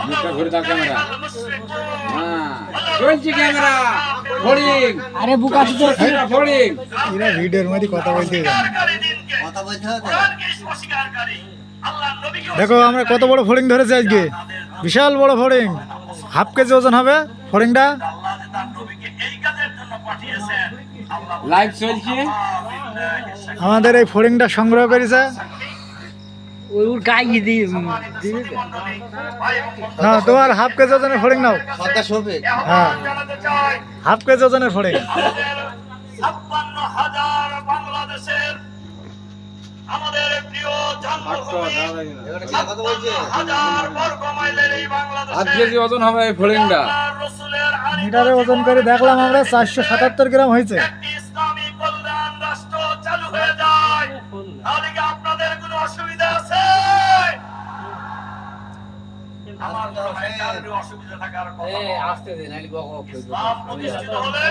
মুখটা ঘুরে দাও ক্যামেরা। হ্যাঁ চলছে ক্যামেরা। ফড়িং আরে বুকা তো ফড়িং এরা ভিডিওর মধ্যে কথা বলতে জানে। কথা বলতে হবে। দেখো আমরা কত বড় ফড়িং ধরেছি আজকে, বিশাল বড় ফড়িং, হাফ কেজি ওজন হবে ফড়িংটা। লাইভ চলছে। আমাদের এই ফড়িংটা সংগ্রহ করেছে। ওর গায়ে দিয়ে না তোমার হাফ কেজি ওজনের ফড়িং নাও। সরকার শফিক হ্যাঁ হাফ কেজি ওজনের ফড়িং। 56,000 বাংলাদেশের আমাদের প্রিয় জন্মভূমি এবারে কি কথা বলছে? 56,000 বর্গ মাইলের এই বাংলাদেশে 8 কেজি ওজন হবে এই ফড়িংটা। রাসূলের আলী মিটারে ওজন করে দেখলাম আমরা 477 গ্রাম হয়েছে। একটি ইসলামী কল্যাণ রাষ্ট্র চালু হয়ে যায়, তাহলে কি আপনাদের কোনো অসুবিধা আছে? আমার মনে হয় কারোর অসুবিধা থাকার কথা নয়। আসতে দে নাইলে বক ইসলাম প্রতিষ্ঠিত হলে